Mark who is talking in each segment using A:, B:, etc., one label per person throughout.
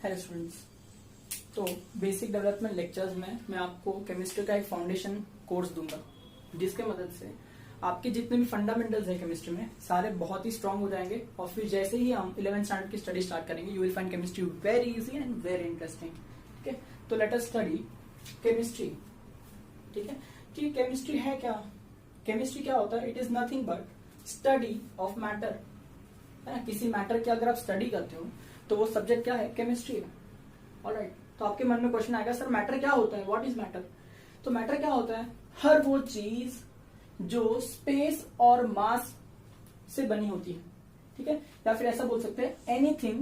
A: Hello students. तो basic development lectures में मैं आपको केमिस्ट्री का एक फाउंडेशन कोर्स दूंगा, जिसके मदद से आपके जितने भी फंडामेंटल्स है केमिस्ट्री में सारे बहुत ही स्ट्रांग हो जाएंगे। और फिर जैसे ही हम 11th स्टैंडर्ड की स्टडी स्टार्ट करेंगे, you will find chemistry very easy and very interesting. ठीक है, तो लेट अस स्टडी केमिस्ट्री। ठीक है कि केमिस्ट्री है क्या? केमिस्ट्री क्या होता है? It is nothing but study of matter. है ना, किसी मैटर की अगर आप स्टडी करते हो तो वो सब्जेक्ट क्या है? केमिस्ट्री है। ऑलराइट, तो आपके मन में क्वेश्चन आएगा, सर मैटर क्या होता है? What is matter? तो मैटर क्या होता है? हर वो चीज जो स्पेस और मास से बनी होती है। ठीक है, या फिर ऐसा बोल सकते हैं anything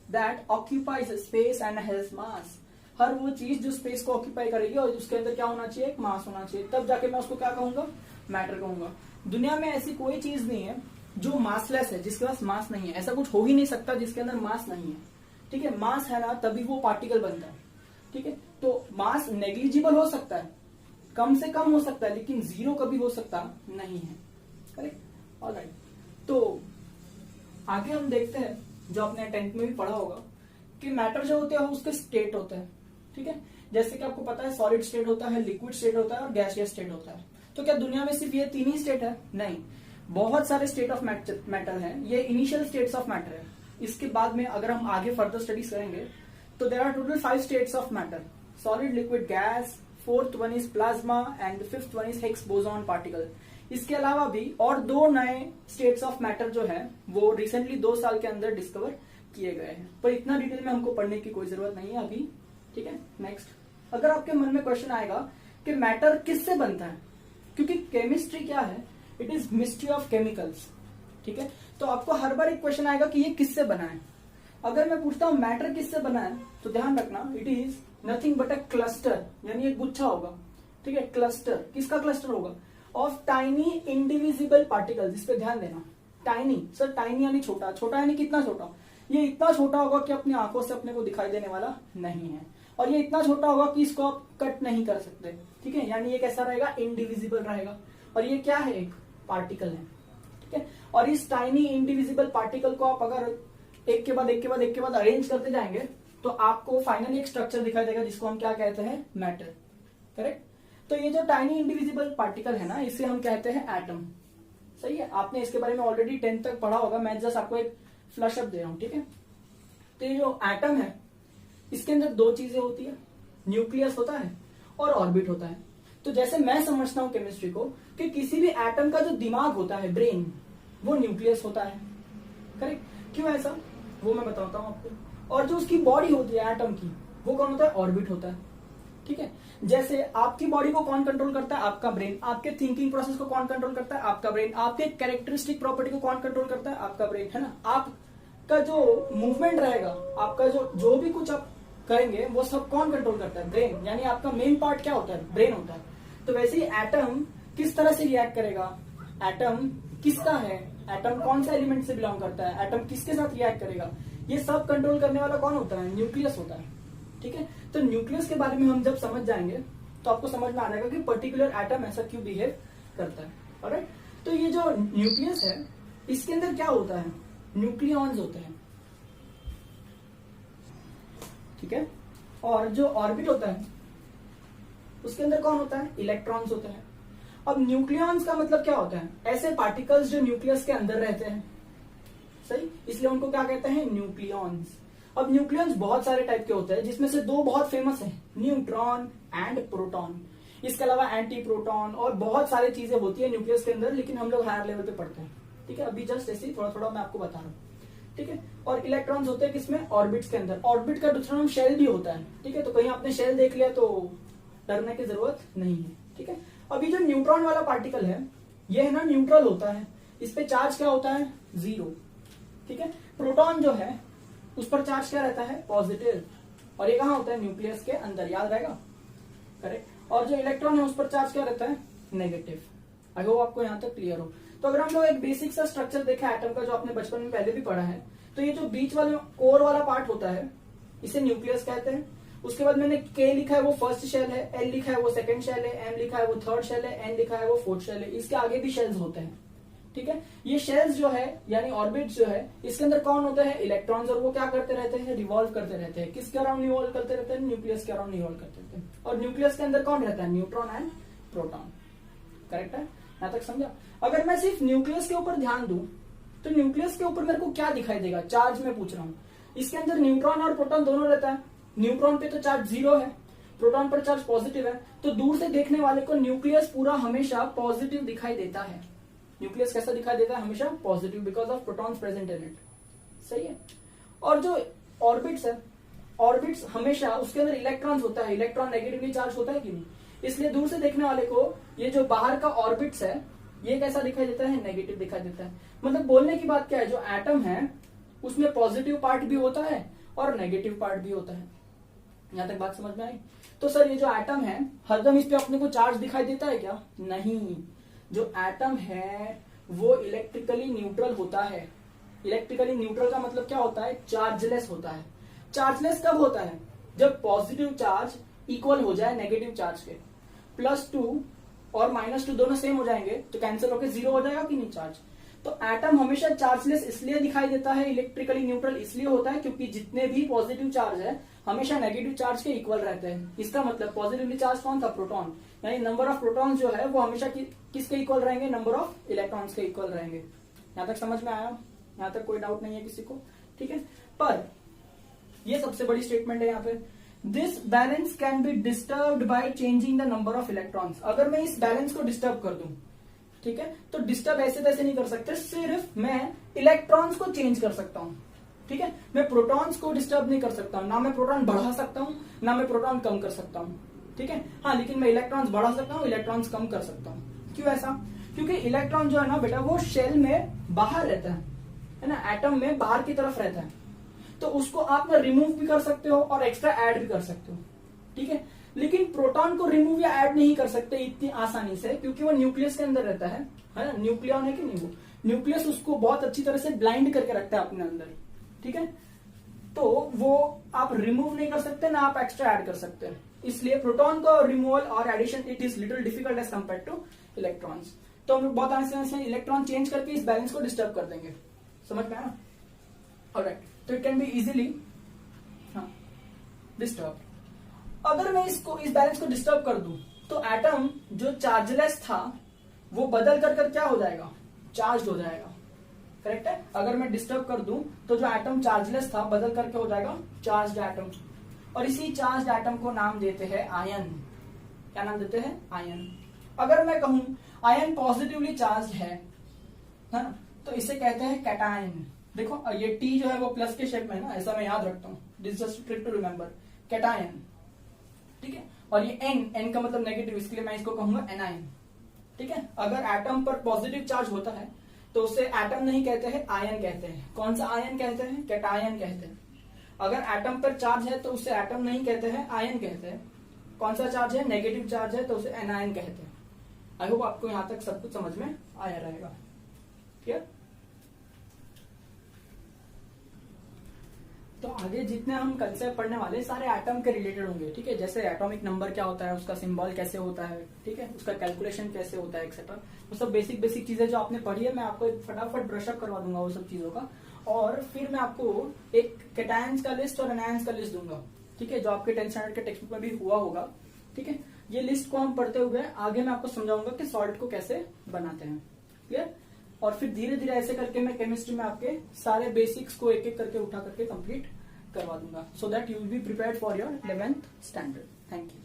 A: that occupies space and has mass. हर वो चीज जो स्पेस को ऑक्यूपाई करेगी और उसके अंदर क्या होना चाहिए? एक मास होना चाहिए, तब जाके मैं उसको क्या कहूंगा? मैटर कहूंगा। दुनिया में ऐसी कोई चीज नहीं है जो मासलेस है, जिसके पास मास नहीं है। ऐसा कुछ हो ही नहीं सकता जिसके अंदर मास नहीं है। ठीक है, मास है ना तभी वो पार्टिकल बनता है। ठीक है, तो मास नेग्लिजिबल हो सकता है, कम से कम हो सकता है, लेकिन जीरो कभी हो सकता नहीं है। Correct, alright. तो आगे हम देखते हैं, जो आपने 10th में भी पढ़ा होगा कि मैटर जो होते हैं उसके स्टेट होते हैं। ठीक है, जैसे कि आपको पता है सॉलिड स्टेट होता है, लिक्विड स्टेट होता है और गैसियस स्टेट होता है। तो क्या दुनिया में सिर्फ ये 3 ही स्टेट है? नहीं, बहुत सारे स्टेट ऑफ मैटर हैं। ये इनिशियल स्टेट्स ऑफ मैटर है। इसके बाद में अगर हम आगे फर्दर स्टडीज करेंगे तो there are total 5 states of matter: solid, liquid, gas, 4th one is plasma and 5th one is Higgs boson particle. इसके अलावा भी और 2 नए स्टेट्स ऑफ मैटर जो है वो रिसेंटली 2 साल के अंदर डिस्कवर किए गए हैं, पर इतना डिटेल में हमको पढ़ने की कोई जरूरत नहीं है अभी। ठीक है, नेक्स्ट, अगर आपके मन में क्वेश्चन आएगा कि मैटर किससे बनता है, क्योंकि केमिस्ट्री क्या है? It is mystery of chemicals. ठीक है, तो आपको हर बार एक क्वेश्चन आएगा कि ये किससे बना है। अगर मैं पूछता हूं मैटर किससे बना है, तो ध्यान रखना it is nothing but a cluster, यानी एक गुच्छा होगा। ठीक है, क्लस्टर, किसका क्लस्टर होगा? Of tiny indivisible particles. इस पे ध्यान देना, टाइनी। सर टाइनी यानी छोटा, छोटा यानी कितना छोटा? ये इतना छोटा होगा कि अपनी आंखों से अपने को दिखाई देने वाला नहीं है, और ये इतना छोटा होगा कि इसको आप कट नहीं कर सकते। ठीक है, यानी ये कैसा रहेगा? इंडिविजिबल रहेगा। और ये क्या है? एक पार्टिकल है। ठीक है, और इस टाइनी इंडिविजिबल पार्टिकल को आप अगर एक के बाद एक के बाद एक के बाद अरेंज करते जाएंगे तो आपको फाइनली एक स्ट्रक्चर दिखाई देगा, जिसको हम क्या कहते हैं? मैटर। करेक्ट, तो ये जो टाइनी इंडिविजिबल पार्टिकल है ना, इसे हम कहते हैं एटम। सही है, आपने इसके बारे में ऑलरेडी 10th तक पढ़ा होगा, मैं जस्ट आपको एक फ्लश अप दे रहा हूं। ठीक है, तो ये जो एटम है इसके अंदर 2 चीजें होती है, न्यूक्लियस होता है और ऑर्बिट होता है। तो जैसे मैं समझता हूं केमिस्ट्री को कि किसी भी एटम का जो दिमाग होता है, ब्रेन, वो न्यूक्लियस होता है। करेक्ट, क्यों ऐसा वो मैं बताता हूं आपको। और जो उसकी बॉडी होती है एटम की, वो कौन होता है? ऑर्बिट होता है। ठीक है, जैसे आपकी बॉडी को कौन कंट्रोल करता है? आपका ब्रेन। आपके थिंकिंग प्रोसेस को कौन कंट्रोल करता है? आपका ब्रेन। आपके कैरेक्टरिस्टिक प्रॉपर्टी को कौन कंट्रोल करता है? आपका ब्रेन, है ना। आपका जो मूवमेंट रहेगा, आपका जो भी कुछ आप करेंगे, वो सब कौन कंट्रोल करता है? ब्रेन। यानी आपका मेन पार्ट क्या होता है? ब्रेन होता है। तो वैसे ही एटम किस तरह से रिएक्ट करेगा? एटम किसका है? एटम कौन सा एलिमेंट से बिलोंग करता है? एटम किसके साथ रिएक्ट करेगा? ये सब कंट्रोल करने वाला कौन होता है? न्यूक्लियस होता है। ठीक है, तो न्यूक्लियस के बारे में हम जब समझ जाएंगे तो आपको समझ में आ जाएगा कि पर्टिकुलर एटम ऐसा क्यों बिहेव करता है। ऑलराइट, तो ये जो न्यूक्लियस है इसके अंदर क्या होता है? न्यूक्लियॉन्स होते हैं। ठीक है, और जो ऑर्बिट होता है उसके अंदर कौन होता है? इलेक्ट्रॉन्स होते हैं। अब न्यूक्लियॉन्स का मतलब क्या होता है? ऐसे पार्टिकल्स जो न्यूक्लियस के अंदर रहते हैं। सही, इसलिए उनको क्या कहते हैं? न्यूक्लियॉन्स। अब न्यूक्लियॉन्स बहुत सारे टाइप के होते हैं, जिसमें से 2 बहुत फेमस हैं, न्यूट्रॉन एंड प्रोटॉन। इसके अलावा एंटी प्रोटॉन और बहुत सारी चीजें होती है न्यूक्लियस के अंदर, लेकिन हम लोग हायर लेवल पे पढ़ते हैं। ठीक है, अभी जस्ट ऐसे थोड़ा थोड़ा मैं आपको बता रहा हूँ। ठीक है, और इलेक्ट्रॉन्स होते हैं किसमें? ऑर्बिट्स के अंदर। ऑर्बिट का दूसरा नाम शेल भी होता है। ठीक है, तो कहीं आपने शेल देख लिया तो डरने की जरूरत नहीं है। ठीक है, अभी जो न्यूट्रॉन वाला पार्टिकल है ये है ना, न्यूट्रल होता है। इस पे चार्ज क्या होता है? 0। ठीक है, प्रोटॉन जो है उस पर चार्ज क्या रहता है? पॉजिटिव। और ये कहाँ होता है? न्यूक्लियस के अंदर, याद रहेगा। करेक्ट, और जो इलेक्ट्रॉन है उस पर चार्ज क्या रहता है? नेगेटिव। आई होप आपको यहाँ तक क्लियर हो। तो अगर हम लोग एक बेसिक सा स्ट्रक्चर देखा एटम का, जो आपने बचपन में पहले भी पढ़ा है, तो ये जो बीच वाले कोर वाला पार्ट होता है इसे न्यूक्लियस कहते हैं। उसके बाद मैंने K लिखा है वो फर्स्ट शेल है, L लिखा है वो सेकंड शेल है, M लिखा है वो थर्ड शेल है, N लिखा है वो फोर्थ शेल है। इसके आगे भी शेल्स होते हैं। ठीक है। ये शेल्स जो है यानी ऑर्बिट्स जो है, इसके अंदर कौन होते हैं? इलेक्ट्रॉन्स, और वो क्या करते रहते हैं? रिवॉल्व करते रहते हैं। किसके अराउंड रिवॉल्व करते रहते हैं? न्यूक्लियस के अराउंड रिवॉल्व करते रहते हैं। और न्यूक्लियस के अंदर कौन रहता है? Neutron and proton. करेक्ट है, यहां तक समझा? अगर मैं सिर्फ न्यूक्लियस के ऊपर ध्यान दूं तो न्यूक्लियस के ऊपर मेरे को क्या दिखाई देगा? चार्ज में पूछ रहा हूं। इसके अंदर न्यूट्रॉन और प्रोटॉन दोनों रहता है। न्यूट्रॉन पे तो चार्ज 0 है, प्रोटॉन पर चार्ज पॉजिटिव है, तो दूर से देखने वाले को न्यूक्लियस पूरा हमेशा पॉजिटिव दिखाई देता है। न्यूक्लियस कैसा दिखाई देता है? हमेशा positive, because of protons present in it. सही है। और जो ऑर्बिट्स है, ऑर्बिट्स हमेशा उसके अंदर इलेक्ट्रॉन्स होता है। इलेक्ट्रॉन नेगेटिवली चार्ज होता है कि नहीं? इसलिए दूर से देखने वाले को ये जो बाहर का ऑर्बिट्स है ये कैसा दिखाई देता है? नेगेटिव दिखाई देता है। मतलब बोलने की बात क्या है, जो एटम है उसमें पॉजिटिव पार्ट भी होता है और नेगेटिव पार्ट भी होता है। यहां तक बात समझ में आई? तो सर ये जो एटम है हरदम इस पे अपने को चार्ज दिखाई देता है क्या? नहीं। जो एटम है वो इलेक्ट्रिकली न्यूट्रल होता है। इलेक्ट्रिकली न्यूट्रल का मतलब क्या होता है? चार्जलेस होता है। चार्जलेस कब होता है? जब पॉजिटिव चार्ज इक्वल हो जाए नेगेटिव चार्ज के। +2 और -2 दोनों सेम हो जाएंगे तो कैंसिल होकर 0 हो जाएगा कि नहीं चार्ज। तो एटम हमेशा चार्जलेस इसलिए दिखाई देता है, इलेक्ट्रिकली न्यूट्रल इसलिए होता है क्योंकि जितने भी पॉजिटिव चार्ज है हमेशा नेगेटिव चार्ज के इक्वल रहते हैं। इसका मतलब पॉजिटिवली चार्ज कौन था? प्रोटॉन। यानी नंबर ऑफ प्रोटॉन्स जो है वो हमेशा किसके इक्वल रहेंगे? नंबर ऑफ इलेक्ट्रॉन्स के इक्वल रहेंगे। यहां तक समझ में आया? यहां तक कोई डाउट नहीं है किसी को? ठीक है। पर ये सबसे बड़ी स्टेटमेंट है यहाँ पे, this balance can be disturbed by changing the number of electrons. अगर मैं इस बैलेंस को डिस्टर्ब कर दूं, ठीक है, तो डिस्टर्ब ऐसे तैसे नहीं कर सकते, सिर्फ मैं इलेक्ट्रॉन्स को चेंज कर सकता हूं। ठीक है, मैं प्रोटॉन्स को डिस्टर्ब नहीं कर सकता हूं। ना मैं प्रोटॉन बढ़ा सकता हूं ना मैं प्रोटॉन कम कर सकता हूं। ठीक है, हाँ, लेकिन मैं इलेक्ट्रॉन्स बढ़ा सकता हूं, इलेक्ट्रॉन्स कम कर सकता हूं। क्यों ऐसा? क्योंकि इलेक्ट्रॉन जो है ना बेटा वो शेल में बाहर रहता है ना, एटम में बाहर की तरफ रहता है, तो उसको आप ना रिमूव भी कर सकते हो और एक्स्ट्रा ऐड भी कर सकते हो। ठीक है, लेकिन प्रोटॉन को रिमूव या ऐड नहीं कर सकते इतनी आसानी से, क्योंकि वो न्यूक्लियस के अंदर रहता है ना। न्यूक्लियन है कि नहीं, वो न्यूक्लियस उसको बहुत अच्छी तरह से ब्लाइंड करके रखता है अपने अंदर। ठीक है, तो वो आप रिमूव नहीं कर सकते ना आप एक्स्ट्रा ऐड कर सकते हैं। इसलिए प्रोटॉन का रिमूवल और addition it is little difficult as compare to electrons. तो हम बहुत आसानी से इलेक्ट्रॉन चेंज करके इस बैलेंस को डिस्टर्ब कर देंगे। समझ में आया? ऑलराइट, तो it can be easily disturb. अगर मैं इस बैलेंस को डिस्टर्ब कर दूं तो एटम जो चार्जलेस था वो बदल कर क्या हो जाएगा? चार्ज हो जाएगा। करेक्ट है? अगर मैं डिस्टर्ब कर दूं तो जो एटम चार्जलेस था बदल करके हो जाएगा चार्ज्ड एटम, और इसी चार्ज्ड एटम को नाम देते हैं आयन। क्या नाम देते हैं? आयन। अगर मैं कहूं आयन पॉजिटिवली चार्ज है ना, तो इसे कहते हैं कैटायन। देखो ये टी जो है वो प्लस के शेप में है ना, ऐसा मैं याद रखता हूं, this just trick to remember, cation. ठीक है, और ये एन का मतलब नेगेटिव, इसके लिए मैं इसको कहूंगा एनायन। ठीक है, अगर एटम पर पॉजिटिव चार्ज होता है तो उसे एटम नहीं कहते हैं, आयन कहते हैं। कौन सा आयन कहते हैं? कैटायन कहते हैं। अगर एटम पर चार्ज है तो उसे एटम नहीं कहते हैं, आयन कहते हैं। कौन सा चार्ज है? नेगेटिव चार्ज है तो उसे एनायन कहते हैं। आई होप आपको यहां तक सब कुछ समझ में आया रहेगा। क्लियर? तो आगे जितने हम कंसेप्ट पढ़ने वाले सारे एटम के रिलेटेड होंगे। ठीक है, जैसे एटॉमिक नंबर क्या होता है, उसका सिंबल कैसे होता है, ठीक है, उसका कैलकुलेशन कैसे होता है, एक्सेट्रा। वो सब बेसिक चीजें जो आपने पढ़ी है मैं आपको फटाफट ब्रशअप करवा दूंगा वो सब चीजों का, और फिर मैं आपको एक कैटायंस का लिस्ट और एनायंस का लिस्ट दूंगा। ठीक है, जो आपके 10th स्टैंडर्ड के टेक्स्ट बुक में भी हुआ होगा। ठीक है, ये लिस्ट को हम पढ़ते हुए आगे मैं आपको समझाऊंगा कि सॉल्ट को कैसे बनाते हैं। क्लियर? और फिर धीरे धीरे ऐसे करके मैं केमिस्ट्री में आपके सारे बेसिक्स को एक एक करके उठा करके कंप्लीट करवा दूंगा, so that you will be prepared for your 11th standard. Thank you.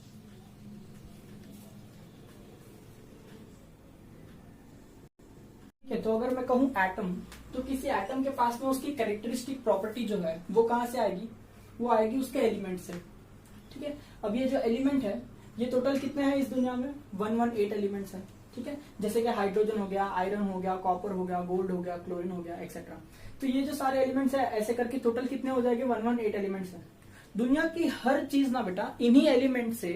A: ठीक है, तो अगर मैं कहूं एटम, तो किसी एटम के पास में उसकी कैरेक्टरिस्टिक प्रॉपर्टी जो है वो कहां से आएगी? वो आएगी उसके एलिमेंट से। ठीक है, अब ये जो एलिमेंट है ये टोटल कितने हैं इस दुनिया में? 118 एलिमेंट्स हैं। ठीक है, जैसे कि हाइड्रोजन हो गया, आयरन हो गया, कॉपर हो गया, गोल्ड हो गया, क्लोरीन हो गया, एक्सेट्रा। तो ये जो सारे एलिमेंट्स है ऐसे करके टोटल कितने हो जाएंगे? 118 एलिमेंट्स है। दुनिया की हर चीज ना बेटा इन्हीं एलिमेंट से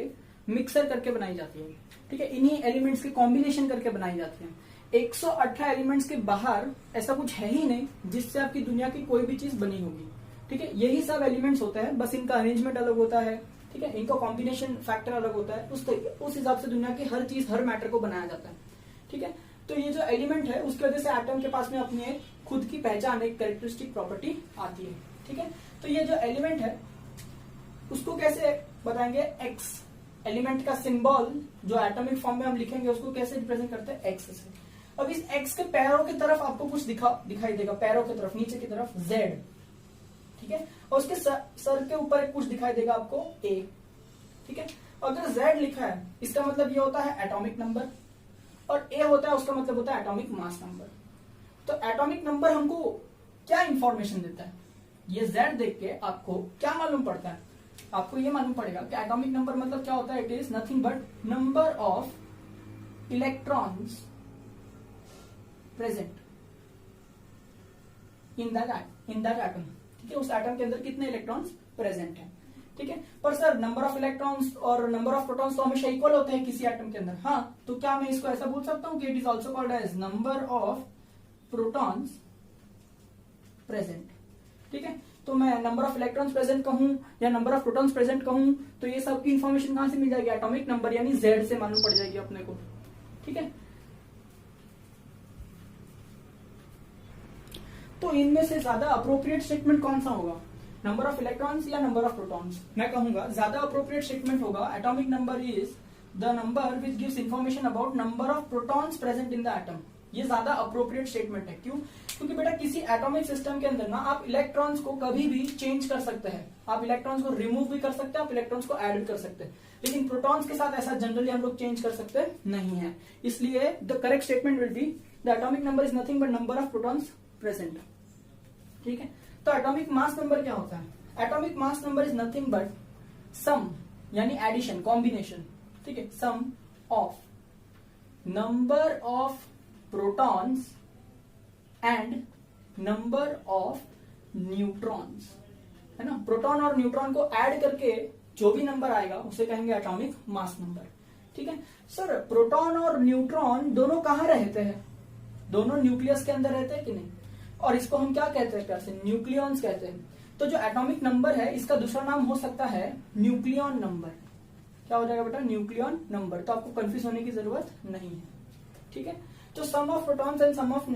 A: मिक्सर करके बनाई जाती है। ठीक है, इन्हीं एलिमेंट्स के कॉम्बिनेशन करके बनाई जाती है। 118 एलिमेंट्स के बाहर ऐसा कुछ है ही नहीं जिससे आपकी दुनिया की कोई भी चीज बनी होगी। ठीक है, यही सब एलिमेंट्स होते हैं, बस इनका अरेंजमेंट अलग होता है। ठीक है, इनका कॉम्बिनेशन फैक्टर अलग होता है, उस हिसाब से दुनिया की हर चीज, हर मैटर को बनाया जाता है। ठीक है, तो ये जो एलिमेंट है उसकी वजह से एटम के पास में अपनी एक खुद की पहचान, एक कैरेक्टरिस्टिक प्रॉपर्टी आती है। ठीक है, तो ये जो एलिमेंट है उसको कैसे बताएंगे, एक्स। एलिमेंट का सिंबल जो एटॉमिक फॉर्म में हम लिखेंगे उसको कैसे रिप्रेजेंट करते हैं, एक्स से। अब इस एक्स के पैरों की तरफ आपको कुछ दिखाई देगा, पैरों की तरफ, नीचे की तरफ जेड। ठीक है, और उसके सर के ऊपर कुछ दिखाई देगा आपको ए। ठीक है, अगर जेड लिखा है इसका मतलब ये होता है एटॉमिक नंबर, और ए होता है उसका मतलब होता है एटॉमिक मास नंबर। तो एटॉमिक नंबर हमको क्या इंफॉर्मेशन देता है, ये जेड देख के आपको क्या मालूम पड़ता है, आपको ये मालूम पड़ेगा कि एटॉमिक नंबर मतलब क्या होता है, it is nothing but number of electrons present in that atom. ठीक है, उस एटम के अंदर कितने इलेक्ट्रॉन्स प्रेजेंट हैं। ठीक है, पर सर नंबर ऑफ इलेक्ट्रॉन्स और नंबर ऑफ प्रोटॉन्स तो हमेशा इक्वल होते हैं किसी एटम के अंदर। हाँ, तो क्या मैं इसको ऐसा बोल सकता हूं कि it is also called as number of protons present. ठीक है, तो मैं नंबर ऑफ इलेक्ट्रॉन्स प्रेजेंट कहूं या नंबर ऑफ प्रोटॉन्स प्रेजेंट कहूं तो ये सब की इंफॉर्मेशन कहां से मिल जाएगी, एटॉमिक नंबर यानी जेड से मालूम पड़ जाएगी अपने को। ठीक है, तो इनमें से ज्यादा अप्रोप्रिएट स्टेटमेंट कौन सा होगा, नंबर ऑफ इलेक्ट्रॉन्स या नंबर ऑफ प्रोटॉन्स। मैं कहूंगा ज्यादा अप्रोप्रिएट स्टेटमेंट होगा atomic number is the number which gives information about number of protons present in the atom. ये ज्यादा अप्रोप्रिएट स्टेटमेंट है। क्यों, क्योंकि बेटा किसी एटॉमिक सिस्टम के अंदर ना आप इलेक्ट्रॉन्स को कभी भी चेंज कर सकते हैं, आप इलेक्ट्रॉन्स को रिमूव भी कर सकते हैं, आप इलेक्ट्रॉन्स को ऐड भी कर सकते हैं, लेकिन प्रोटॉन्स के साथ ऐसा जनरली हम लोग चेंज कर सकते नहीं है। इसलिए the correct statement will be the atomic number is nothing but number of protons present. ठीक है, तो एटॉमिक मास नंबर क्या होता है, atomic mass number is nothing but sum यानी एडिशन, कॉम्बिनेशन। ठीक है, sum of number of protons and number of neutrons, है ना। प्रोटॉन और न्यूट्रॉन को ऐड करके जो भी नंबर आएगा उसे कहेंगे एटॉमिक मास नंबर। ठीक है, सर प्रोटॉन और न्यूट्रॉन दोनों कहां रहते हैं, दोनों न्यूक्लियस के अंदर रहते हैं कि नहीं, और इसको हम क्या कहते हैं, कैसे, न्यूक्लियॉन्स कहते हैं। तो जो एटॉमिक नंबर है इसका दूसरा नाम हो सकता है न्यूक्लियॉन नंबर। क्या हो जाएगा बेटा, न्यूक्लियॉन नंबर। तो आपको कंफ्यूज होने की जरूरत नहीं है। ठीक है, तो sum of protons and sum of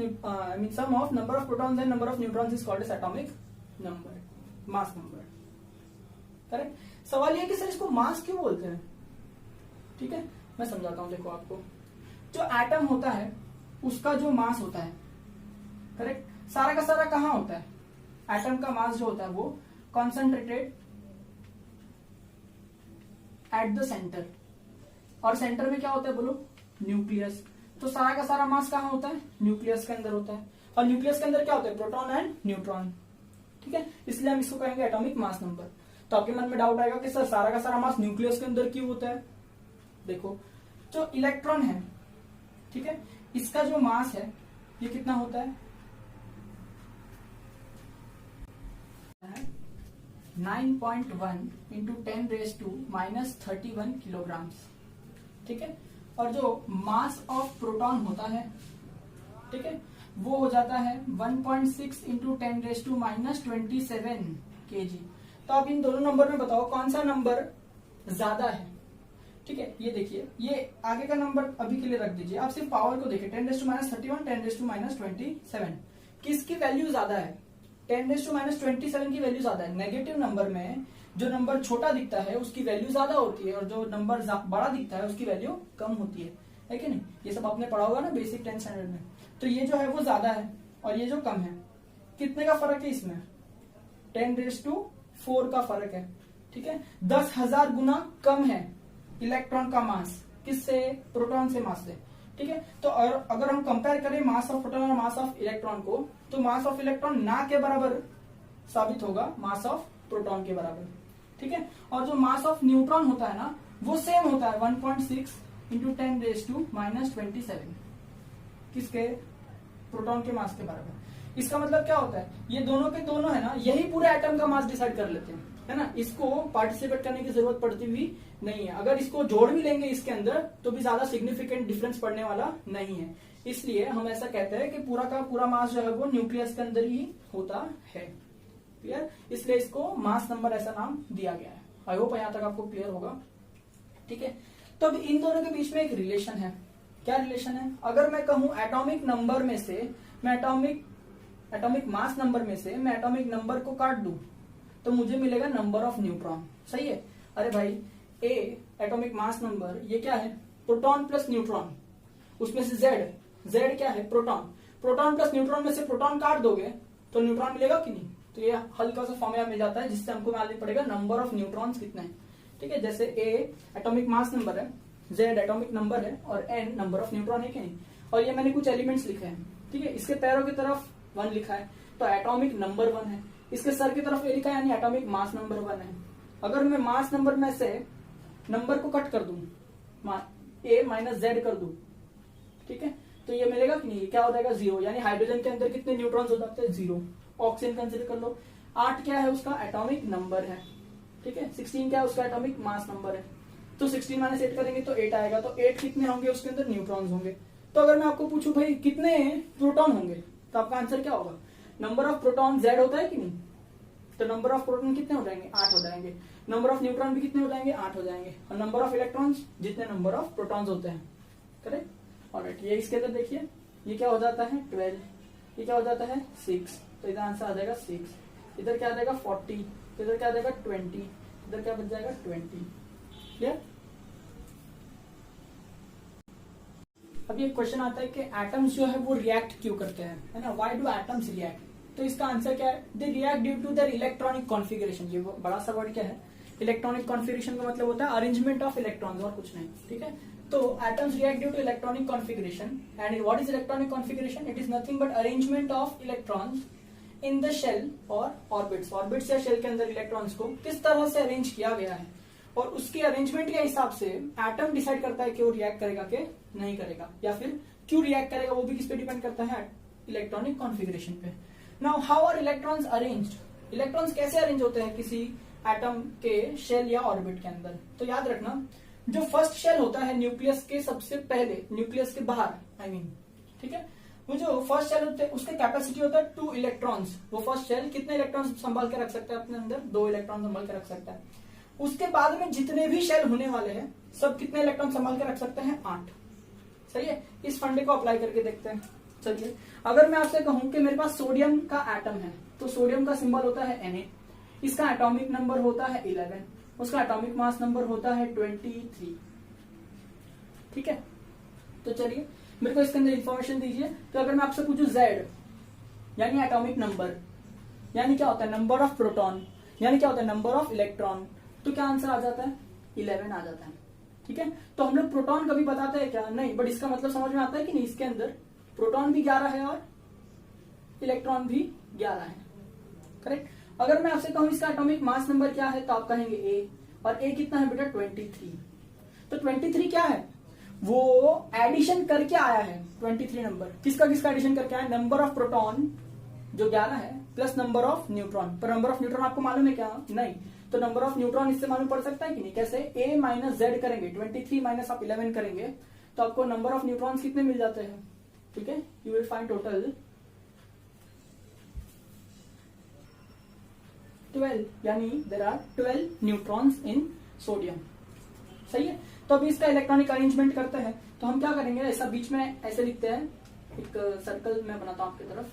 A: sum of number of protons and number of neutrons is called as atomic number, mass number. Correct. सवाल ये कि सर इसको मास क्यों बोलते हैं। ठीक है, मैं समझाता हूं। देखो, आपको जो एटम होता है उसका जो मास होता है, करेक्ट, सारा का सारा कहां होता है, एटम का मास जो होता है वो कॉन्सेंट्रेटेड एट द सेंटर, और सेंटर में क्या होता है बोलो, न्यूक्लियस। तो सारा का सारा मास कहां होता है, न्यूक्लियस के अंदर होता है, और न्यूक्लियस के अंदर क्या होता है, प्रोटॉन एंड न्यूट्रॉन। ठीक है, इसलिए हम इसको कहेंगे एटॉमिक मास नंबर। तो आपके मन में डाउट आएगा कि सर सारा का सारा मास न्यूक्लियस के अंदर क्यों होता है। देखो, जो इलेक्ट्रॉन है, ठीक है, इसका जो मास है ये कितना होता है, 9.1 इंटू 10⁻⁻31 किलोग्राम्स। ठीक है, और जो मास ऑफ प्रोटॉन होता है, ठीक है, वो हो जाता है 1.6 इंटू 10⁻27 kg। तो आप इन दोनों नंबर में बताओ कौन सा नंबर ज्यादा है। ठीक है, ये देखिए, ये आगे का नंबर अभी के लिए रख दीजिए, आप सिर्फ पावर को देखिए, 10⁻31 10⁻27 किसकी वैल्यू ज्यादा है, 10⁻27 की वैल्यू ज्यादा है। नेगेटिव नंबर में जो नंबर छोटा दिखता है उसकी वैल्यू ज्यादा होती है, और जो नंबर बड़ा दिखता है उसकी वैल्यू कम होती है कि नहीं। ये सब आपने पढ़ा होगा ना बेसिक 10th स्टैंडर्ड में। तो ये जो है वो ज्यादा है और ये जो कम है, कितने का फर्क है इसमें, 10⁻4 का फर्क है। ठीक है, 10,000 गुना कम है इलेक्ट्रॉन का मास, किससे, प्रोटॉन से मास से। ठीक है, तो अगर हम कंपेयर करें मास ऑफ प्रोटॉन और मास ऑफ इलेक्ट्रॉन को, तो मास ऑफ इलेक्ट्रॉन ना के बराबर साबित होगा मास ऑफ प्रोटॉन के बराबर। ठीक है, और जो मास ऑफ न्यूट्रॉन होता है ना वो सेम होता है 1.6 इंटू 10⁻27 किसके, प्रोटॉन के मास के बराबर। इसका मतलब क्या होता है, ये दोनों के दोनों है ना, यही पूरे एटम का मास डिसाइड कर लेते हैं, है ना। इसको पार्टिसिपेट करने की जरूरत पड़ती हुई नहीं है। अगर इसको जोड़ भी लेंगे इसके अंदर तो भी ज्यादा सिग्निफिकेंट डिफरेंस पड़ने वाला नहीं है। इसलिए हम ऐसा कहते हैं कि पूरा का पूरा मास जो है वो न्यूक्लियस के अंदर ही होता है। क्लियर, इसलिए इसको मास नंबर ऐसा नाम दिया गया है। आई होप यहां तक आपको क्लियर होगा। ठीक है, तो अब इन दोनों के बीच में एक रिलेशन है। क्या रिलेशन है? अगर मैं कहूं एटॉमिक नंबर में से मैं एटॉमिक मास नंबर में से मैं एटॉमिक नंबर को काट दूं तो मुझे मिलेगा नंबर ऑफ न्यूट्रॉन। सही है? अरे भाई ए एटॉमिक मास नंबर, ये क्या है? प्रोटॉन प्लस न्यूट्रॉन, उसमें से जेड क्या है? प्रोटॉन। प्रोटॉन प्लस न्यूट्रॉन में से प्रोटॉन काट दोगे तो न्यूट्रॉन मिलेगा कि नहीं? तो ये हल्का सा फॉर्मूला मिल जाता है जिससे हमको मालूम पड़ेगा नंबर ऑफ न्यूट्रॉन्स कितने हैं। ठीक है, जैसे ए एटॉमिक मास नंबर है, जेड एटॉमिक नंबर है और एन नंबर ऑफ न्यूट्रॉन है कि नहीं। और ये मैंने कुछ एलिमेंट्स लिखे हैं, ठीक है, इसके पैरों की तरफ 1 लिखा है तो एटॉमिक नंबर 1 है, इसके सर की तरफ ए लिखा है यानी एटॉमिक मास नंबर 1 है। अगर मैं मास नंबर में से नंबर को कट कर दूं, ए माइनस जेड कर दूं, ठीक है, तो ये मिलेगा कि नहीं? क्या हो जाएगा? 0, यानी हाइड्रोजन के अंदर कितने न्यूट्रॉन्स हो जाते हैं? 0। ऑक्सीजन कंसिडर कर लो, 8 क्या है? उसका एटॉमिक नंबर है, ठीक है। 16 क्या है? उसका एटॉमिक मास नंबर है। तो 16 माइनस 8 करेंगे तो 8 आएगा, तो 8 कितने होंगे? उसके अंदर न्यूट्रॉन्स होंगे। तो अगर मैं आपको पूछूं भाई कितने प्रोटॉन होंगे, तो आपका आंसर क्या होगा? नंबर ऑफ प्रोटॉन जेड होता है कि नहीं? तो नंबर ऑफ प्रोटॉन कितने हो जाएंगे? 8 हो जाएंगे। नंबर ऑफ न्यूट्रॉन भी कितने हो जाएंगे? 8 हो जाएंगे। और नंबर ऑफ इलेक्ट्रॉन्स जितने नंबर ऑफ प्रोटॉन्स होते हैं, करेक्ट। ऑलराइट, ये इसके अंदर देखिए, ये क्या हो जाता है? 12। ये क्या हो जाता है? 6। तो इधर आंसर आ जाएगा 6। इधर क्या आ जाएगा? 40। इधर क्या आ जाएगा? 20। इधर क्या बच जाएगा? 20। क्लियर? अब ये क्वेश्चन आता है कि एटम्स जो है वो रिएक्ट क्यों करते हैं, है ना? Why do atoms react? तो इसका आंसर क्या है? They react due to their electronic configuration. ये बड़ा सा वर्ड क्या है? इलेक्ट्रॉनिक कॉन्फ़िगरेशन का मतलब होता है अरेंजमेंट ऑफ इलेक्ट्रॉन्स, और कुछ नहीं, ठीक है। तो atoms react due to electronic configuration. And what is electronic configuration? It is nothing but arrangement of electrons in the shell और ऑर्बिट्स। ऑर्बिट्स या शेल के अंदर इलेक्ट्रॉन्स को किस तरह से अरेंज किया गया है, और उसके अरेंजमेंट के हिसाब से एटम डिसाइड करता है कि वो रिएक्ट करेगा कि नहीं करेगा, या फिर क्यों रिएक्ट करेगा, वो भी किस पे डिपेंड करता है? इलेक्ट्रॉनिक कॉन्फ़िगरेशन पे। Now how are electrons arranged? Electrons कैसे अरेंज होते हैं किसी एटम के शेल या ऑर्बिट के अंदर? तो याद रखना, जो फर्स्ट शेल होता है न्यूक्लियस के सबसे पहले, न्यूक्लियस के बाहर आई मीन, ठीक है, वो जो फर्स्ट शेल होते हैं उसका कैपेसिटी होता है 2 इलेक्ट्रॉन्स। वो फर्स्ट शेल कितने इलेक्ट्रॉन्स संभाल के रख सकता है अपने अंदर? 2 इलेक्ट्रॉन संभाल के रख सकता है। उसके बाद में जितने भी शेल होने वाले हैं सब कितने इलेक्ट्रॉन संभाल के रख सकते हैं? 8। सही है? इस फंडे को अप्लाई करके देखते हैं। चलिए, अगर मैं आपसे कहूं कि मेरे पास सोडियम का एटम है, तो सोडियम का सिंबल होता है Na, इसका एटॉमिक नंबर होता है 11, उसका एटॉमिक मास नंबर होता है 23, ठीक है। तो चलिए मेरे को इसके अंदर इंफॉर्मेशन दीजिए। तो अगर मैं आपसे पूछूं Z यानी एटॉमिक नंबर, यानी क्या होता है? नंबर ऑफ प्रोटॉन, यानी क्या होता है? नंबर ऑफ इलेक्ट्रॉन, तो क्या आंसर आ जाता है? 11 आ जाता है, ठीक है। तो हम लोग प्रोटॉन कभी बताते हैं क्या? नहीं, बट इसका मतलब समझ में आता है कि नहीं? इसके अंदर प्रोटॉन भी 11 है और इलेक्ट्रॉन भी 11 है, करेक्ट। अगर मैं आपसे कहूं इसका एटॉमिक मास नंबर क्या है, तो आप कहेंगे A, और A कितना है बेटा? 23। तो 23 क्या है? वो एडिशन करके आया है 23 नंबर। किसका किसका एडिशन करके आया? नंबर ऑफ प्रोटॉन जो 11 है प्लस नंबर ऑफ न्यूट्रॉन। पर नंबर ऑफ न्यूट्रॉन आपको मालूम है क्या? नहीं। तो नंबर ऑफ न्यूट्रॉन इससे मालूम पड़ सकता है कि नहीं? कैसे? A माइनस जेड करेंगे, 23 माइनस आप 11 करेंगे तो आपको नंबर ऑफ न्यूट्रॉन्स कितने मिल जाते हैं, ठीक है। यू विल फाइंड टोटल 12, यानी there are 12 neutrons in sodium. सही है? तो अभी इसका इलेक्ट्रॉनिक अरेंजमेंट करते हैं। तो हम क्या करेंगे, ऐसा बीच में ऐसे लिखते हैं, एक सर्कल मैं बनाता हूं आपकी तरफ,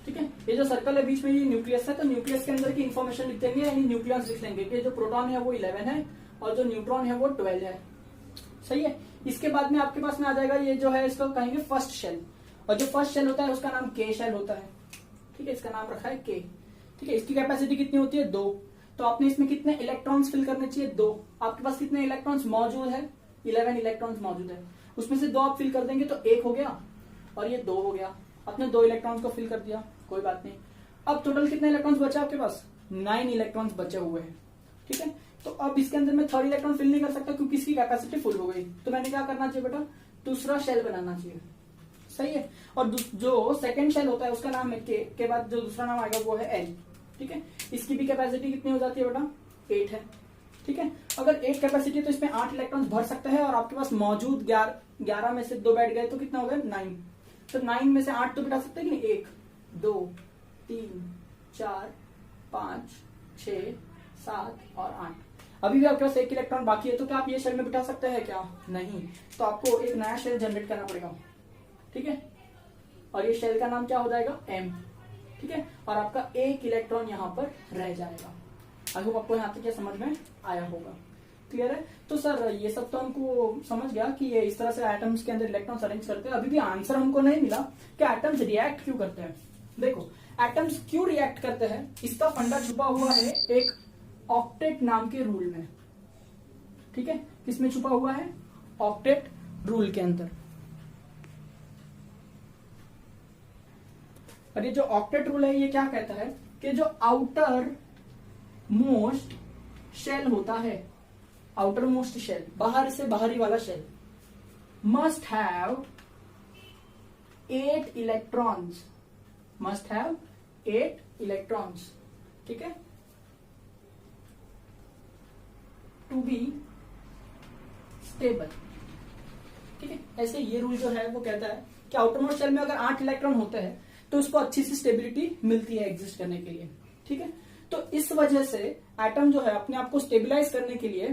A: ठीक है। ये जो सर्कल है बीच में, ये न्यूक्लियस है, तो न्यूक्लियस के अंदर की इन्फॉर्मेशन लिख देंगे, यानी न्यूक्लियस लिख लेंगे कि जो प्रोटॉन है वो 11 है और जो न्यूट्रॉन है वो 12 है। सही है? इसके बाद में आपके पास में आ जाएगा ये जो है, इसको कहेंगे फर्स्ट शेल, और जो फर्स्ट शेल होता है उसका नाम के शेल होता है, ठीक है। इसका नाम रखा है के, ठीक है। इसकी कैपेसिटी कितनी होती है? 2। तो आपने इसमें कितने इलेक्ट्रॉन्स फिल करने चाहिए? 2। आपके पास कितने इलेक्ट्रॉन्स मौजूद है? 11 इलेक्ट्रॉन्स मौजूद है। उसमें से 2 आप फिल कर देंगे तो 1 हो गया, और ये 2 हो गया। आपने 2 इलेक्ट्रॉन्स को फिल कर दिया, कोई बात नहीं। अब टोटल कितने इलेक्ट्रॉन्स बचे आपके पास? 9 इलेक्ट्रॉन्स बचे हुए हैं, ठीक है। तो अब इसके अंदर मैं 3rd इलेक्ट्रॉन फिल नहीं कर सकता क्योंकि इसकी कैपेसिटी फुल हो गई। तो मैंने क्या करना चाहिए बेटा? दूसरा शेल बनाना चाहिए। सही है? और जो सेकंड शेल होता है उसका नाम है के बाद जो दूसरा नाम आएगा वो है एल, ठीक है। इसकी भी कैपेसिटी कितनी हो जाती है बेटा? 8 है, ठीक है। अगर 8 कैपेसिटी है तो इसमें 8 इलेक्ट्रॉन्स भर सकते हैं, और आपके पास मौजूद 11 में से 2 बैठ गए तो कितना हो गया? 9। तो 9 में से 8 तो बिठा सकते हैं कि नहीं? 1 2 3 4 5 6 7 और 8। अभी भी आपके पास एक इलेक्ट्रॉन बाकी है, तो क्या आप ये शेल में बिठा सकते हैं क्या? नहीं। तो आपको एक नया शेल जनरेट करना पड़ेगा, ठीक है। और ये शेल का नाम क्या हो जाएगा? M, ठीक है। और आपका एक इलेक्ट्रॉन यहाँ पर रह जाएगा। आई होप आपको यहाँ तक ये समझ में आया होगा। क्लियर है? तो सर ये सब तो हमको समझ गया कि ये इस तरह से एटम्स के अंदर इलेक्ट्रॉन्स अरेंज करते हैं। अभी भी आंसर हमको नहीं मिला कि एटम्स रिएक्ट क्यों करते हैं। देखो, एटम्स क्यों रिएक्ट करते हैं, इसका फंडा छुपा हुआ है एक ऑक्टेट नाम के रूल में, ठीक है। किसमें छुपा हुआ है? ऑक्टेट रूल के अंदर। और ये जो ऑक्टेट रूल है ये क्या कहता है कि जो आउटर मोस्ट शेल होता है, आउटर मोस्ट शेल, बाहर से बाहरी वाला shell, must have 8 electrons, must have 8 electrons, ठीक है, टू बी स्टेबल, ठीक है। ऐसे ये रूल जो है वो कहता है कि आउटर मोस्ट शेल में अगर 8 इलेक्ट्रॉन होते हैं तो उसको अच्छी सी स्टेबिलिटी मिलती है एग्जिस्ट करने के लिए, ठीक है। तो इस वजह से एटम जो है अपने आप को स्टेबिलाईज करने के लिए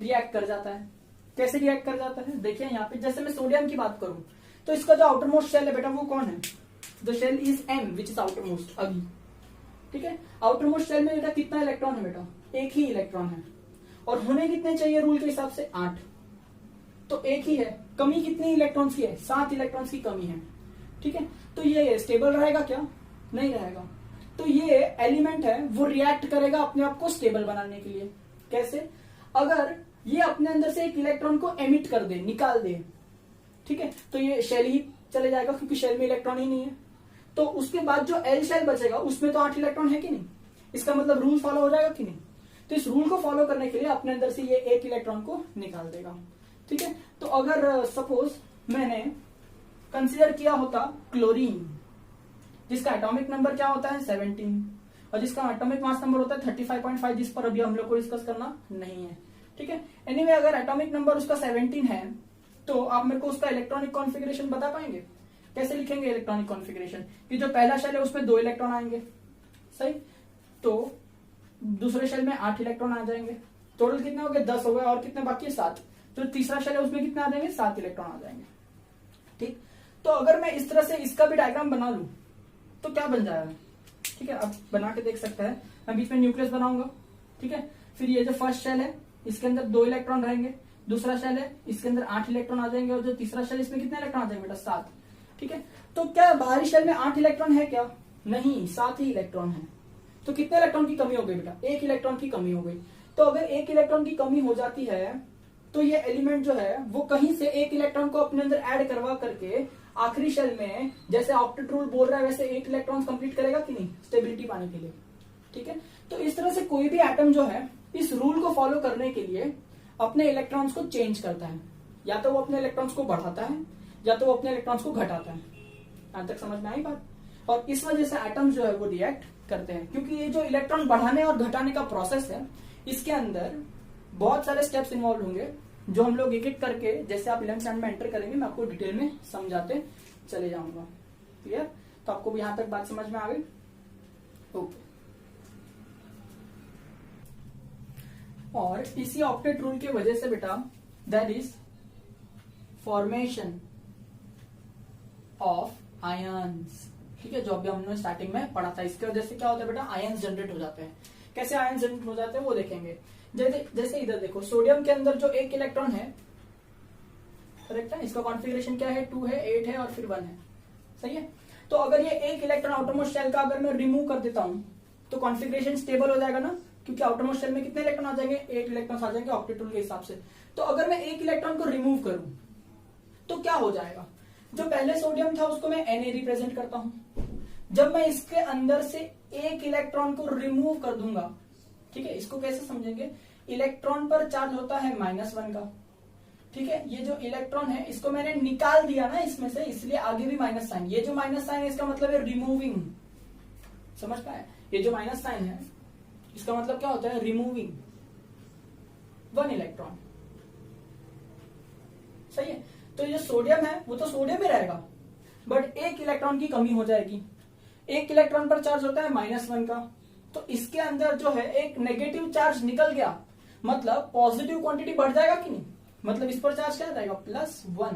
A: रिएक्ट कर जाता है। कैसे रिएक्ट कर जाता है? देखिए यहाँ पे जैसे मैं सोडियम की बात करूं तो इसका जो आउटर मोस्ट शेल है बेटा वो कौन है? The shell is M which is outermost अभी, ठीक है। आउटर मोस्ट शेल में बेटा कितना इलेक्ट्रॉन है? बेटा एक ही इलेक्ट्रॉन है। और होने कितने चाहिए रूल के हिसाब से? 8। तो एक ही है, कमी कितनी इलेक्ट्रॉन्स की है? 7 इलेक्ट्रॉन्स की कमी है, ठीक है। तो ये स्टेबल रहेगा क्या? नहीं रहेगा। तो ये एलिमेंट है वो रिएक्ट करेगा अपने आप को स्टेबल बनाने के लिए। कैसे? अगर ये अपने अंदर से एक इलेक्ट्रॉन को एमिट कर दे, निकाल दे, ठीक है, तो ये शेल ही चले जाएगा क्योंकि शेल में इलेक्ट्रॉन ही नहीं है। तो उसके बाद जो एल शेल बचेगा उसमें तो 8 इलेक्ट्रॉन है कि नहीं? इसका मतलब रूल फॉलो हो जाएगा कि नहीं? तो इस रूल को फॉलो करने के लिए अपने अंदर से ये एक इलेक्ट्रॉन को निकाल देगा, ठीक है। तो अगर सपोज मैंने कंसीडर किया होता क्लोरीन, जिसका एटॉमिक नंबर क्या होता है? 17, और जिसका एटॉमिक मास नंबर होता है 35.5, जिस पर अभी हम लोग को डिस्कस करना नहीं है, ठीक है। एनीवे अगर एटॉमिक नंबर उसका 17 है तो आप मेरे को उसका इलेक्ट्रॉनिक कॉन्फ़िगरेशन बता पाएंगे? कैसे लिखेंगे इलेक्ट्रॉनिक कॉन्फ़िगरेशन? कि जो पहला शेल है उसमें 2 इलेक्ट्रॉन आएंगे, सही, तो दूसरे शेल में 8 इलेक्ट्रॉन आ जाएंगे। टोटल कितने हो गए? 10 हो गए। और कितने बाकी है? 7। तो तीसरा शेल है उसमें कितने आ जाएंगे? 7 इलेक्ट्रॉन आ जाएंगे, ठीक। तो अगर मैं इस तरह से इसका भी डायग्राम बना लूं तो क्या बन जाएगा? ठीक है, आप बना के देख सकते हैं। मैं बीच में न्यूक्लियस बनाऊंगा, ठीक है। फिर ये जो फर्स्ट शेल है इसके अंदर 2 इलेक्ट्रॉन रहेंगे, दूसरा शेल है इसके अंदर 8 इलेक्ट्रॉन आ जाएंगे, और जो तीसरा शेल इसमें कितने इलेक्ट्रॉन आ जाएंगे बेटा? 7, ठीक है। तो क्या बाहरी शेल में 8 इलेक्ट्रॉन है क्या? नहीं, 7 ही इलेक्ट्रॉन है। तो कितने इलेक्ट्रॉन की कमी हो गई बेटा? 1 इलेक्ट्रॉन की कमी हो गई। तो अगर 1 इलेक्ट्रॉन की कमी हो जाती है तो ये एलिमेंट जो है वो कहीं से 1 इलेक्ट्रॉन को अपने अंदर ऐड करवा करके आखिरी शेल में, जैसे ऑक्टेट रूल बोल रहा है वैसे 8 इलेक्ट्रॉन कंप्लीट करेगा कि नहीं, स्टेबिलिटी पाने के लिए, ठीक है। तो इस तरह से कोई भी एटम जो है इस रूल को फॉलो करने के लिए अपने इलेक्ट्रॉन्स को चेंज करता है। या तो वो अपने इलेक्ट्रॉन्स को बढ़ाता है या तो वो अपने इलेक्ट्रॉन्स को घटाता है। यहां तक समझ में आई बात? और इस वजह से एटम्स जो है वो रिएक्ट करते हैं, क्योंकि ये जो इलेक्ट्रॉन बढ़ाने और घटाने का प्रोसेस है इसके अंदर बहुत सारे स्टेप्स इन्वॉल्व होंगे, जो हम लोग एक एक करके जैसे आप 11th स्टैंडर्ड में एंटर करेंगे मैं आपको डिटेल में समझाते चले जाऊंगा। क्लियर? तो आपको यहां तक बात समझ में आ गई? ओके। और इसी ऑक्टेट रूल की वजह से बेटा that is formation of ions, ठीक है, जो अभी हमने स्टार्टिंग में पढ़ा था। इसकी वजह से क्या होता है बेटा? आयंस जनरेट हो जाते हैं। कैसे आयंस जनरेट हो जाते हैं वो देखेंगे। जैसे इधर देखो, सोडियम के अंदर जो 1 इलेक्ट्रॉन है, करेक्ट है, इसका कॉन्फ़िगरेशन क्या है? 2 है, 8 है और फिर 1 है, सही है। तो अगर ये 1 इलेक्ट्रॉन आउटरमोस्ट शेल का अगर मैं रिमूव कर देता हूं तो कॉन्फ़िगरेशन स्टेबल हो जाएगा ना, क्योंकि आउटरमोस्ट शेल में कितने इलेक्ट्रॉन आ जाएंगे? 8 इलेक्ट्रॉन आ जाएंगे ऑक्टेट रूल के हिसाब से। तो अगर मैं 1 इलेक्ट्रॉन को रिमूव करूं तो क्या हो जाएगा? जो पहले सोडियम था उसको मैं Na रिप्रेजेंट करता हूं। जब मैं इसके अंदर से 1 इलेक्ट्रॉन को रिमूव कर दूंगा, ठीक है, इसको कैसे समझेंगे? इलेक्ट्रॉन पर चार्ज होता है -1 का, ठीक है। ये जो इलेक्ट्रॉन है इसको मैंने निकाल दिया ना इसमें से, इसलिए आगे भी माइनस साइन। ये जो माइनस साइन है इसका मतलब है रिमूविंग, समझ पाए? ये जो माइनस साइन है इसका मतलब क्या होता है? रिमूविंग 1 इलेक्ट्रॉन, सही है। तो ये सोडियम है वो तो सोडियम ही रहेगा, बट 1 इलेक्ट्रॉन की कमी हो जाएगी। 1 इलेक्ट्रॉन पर चार्ज होता है -1 का, तो इसके अंदर जो है एक नेगेटिव चार्ज निकल गया, मतलब पॉजिटिव क्वांटिटी बढ़ जाएगा कि नहीं, मतलब इस पर चार्ज क्या आ जाएगा +1,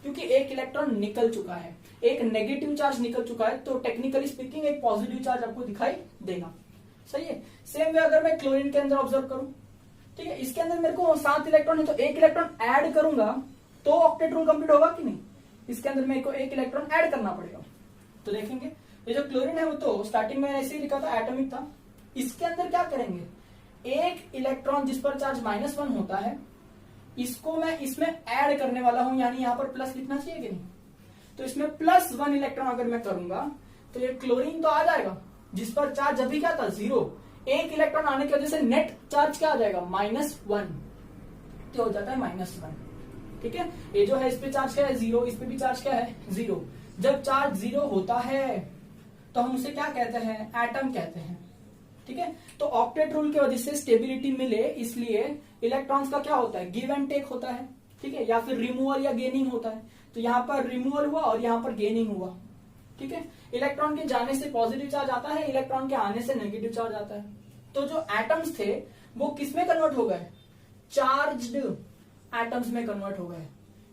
A: क्योंकि एक इलेक्ट्रॉन निकल चुका है, एक नेगेटिव चार्ज निकल चुका है, तो टेक्निकली स्पीकिंग एक पॉजिटिव चार्ज आपको दिखाई देगा। सही है। सेम वे अगर मैं क्लोरीन के अंदर ऑब्जर्व करूं, ठीक है, इसके अंदर मेरे को 7 इलेक्ट्रॉन है, तो एक इलेक्ट्रॉन ऐड करूंगा तो ऑक्टेट रूल कंप्लीट होगा कि नहीं, इसके अंदर मेरे को एक इलेक्ट्रॉन ऐड करना पड़ेगा। तो देखेंगे ये जो क्लोरीन है वो तो स्टार्टिंग में ऐसे ही लिखा था, एटॉमिक था। इसके अंदर क्या करेंगे, एक इलेक्ट्रॉन जिस पर चार्ज -1 होता है, इसको मैं इसमें ऐड करने वाला हूं, यानी यहां पर प्लस लिखना चाहिए कि नहीं, तो इसमें +1 इलेक्ट्रॉन अगर मैं करूंगा तो ये क्लोरीन तो आ जाएगा, जिस पर चार्ज अभी क्या था 0, एक इलेक्ट्रॉन आने की वजह से नेट चार्ज क्या आ जाएगा -1, तो हो जाता है -1। ठीक है, ये जो है इस पे चार्ज क्या है 0, इस पे भी चार्ज क्या है 0। जब चार्ज 0 होता है तो हम उसे क्या कहते हैं, एटम कहते हैं। ठीक है, तो ऑक्टेट रूल की वजह से स्टेबिलिटी मिले, इसलिए इलेक्ट्रॉन्स का क्या होता है, गिव एंड टेक होता है। ठीक है, या फिर रिमूवल या गेनिंग होता है, तो यहाँ पर रिमूवल हुआ और यहाँ पर गेनिंग हुआ। ठीक है, इलेक्ट्रॉन के जाने से पॉजिटिव चार्ज आता है, इलेक्ट्रॉन के आने से नेगेटिव चार्ज आता है। तो जो एटम्स थे वो किस में कन्वर्ट हो गए, चार्ज्ड एटम्स में कन्वर्ट हो गए।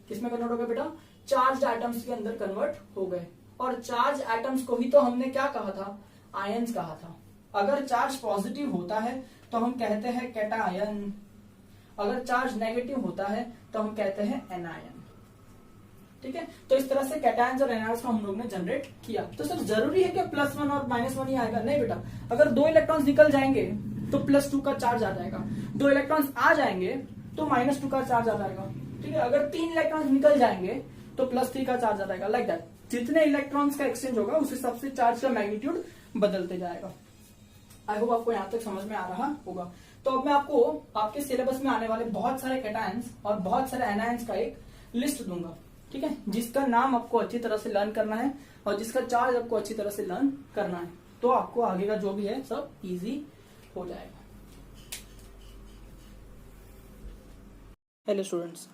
A: किस में कन्वर्ट हो गए बेटा, चार्ज्ड एटम्स के अंदर कन्वर्ट हो गए। और चार्ज एटम्स को ही तो हमने क्या कहा था, आयंस कहा था। अगर चार्ज पॉजिटिव होता है तो हम कहते हैं कैटायन, अगर चार्ज नेगेटिव होता है तो हम कहते हैं एनायन। ठीक है, तो इस तरह से कैटायंस और एनायंस को हम लोग ने जनरेट किया। तो सर जरूरी है कि +1 और -1 ही आएगा, नहीं बेटा। अगर 2 इलेक्ट्रॉन्स निकल जाएंगे तो +2 का चार्ज आ जाएगा, 2 इलेक्ट्रॉन्स आ जाएंगे तो -2 का चार्ज आ जाएगा। ठीक है, अगर 3 इलेक्ट्रॉन्स निकल जाएंगे तो +3 का चार्ज आ जाएगा, लाइक दैट। जितने इलेक्ट्रॉन्स का एक्सचेंज होगा उस हिसाब से चार्ज का मैग्नीट्यूड बदलते जाएगा। आई होप आपको यहां तक समझ में आ रहा होगा। तो अब मैं आपको आपके सिलेबस में आने वाले बहुत सारे कैटायंस और बहुत सारे एनायंस का एक लिस्ट दूंगा। ठीक है, जिसका नाम आपको अच्छी तरह से लर्न करना है और जिसका चार्ज आपको अच्छी तरह से लर्न करना है, तो आपको आगे का जो भी है सब इजी हो जाएगा। हेलो स्टूडेंट्स,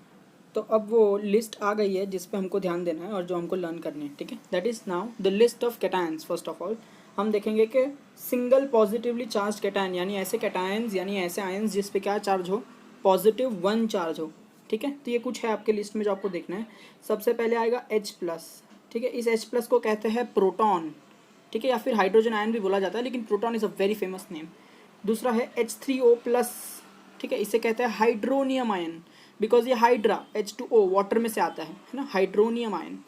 A: तो अब वो लिस्ट आ गई है जिस पे हमको ध्यान देना है और जो हमको लर्न करनी है। ठीक है, that is now the list of cations. First of all हम देखेंगे कि सिंगल पॉजिटिवली चार्ज कैटायन, यानी ऐसे कैटायंस यानी ऐसे आयंस जिस पे क्या चार्ज हो, +1 चार्ज हो। ठीक है, तो ये कुछ है आपके लिस्ट में जो आपको देखना है। सबसे पहले आएगा H+। ठीक है, इस H+ को कहते हैं प्रोटॉन। ठीक है, या फिर हाइड्रोजन आयन भी बोला जाता है, लेकिन proton is a very famous name. दूसरा है H3O+। ठीक है, इसे कहते हैं हाइड्रोनियम आयन, बिकॉज ये हाइड्रा H2O वाटर में से आता है ना, हाइड्रोनियम आयन।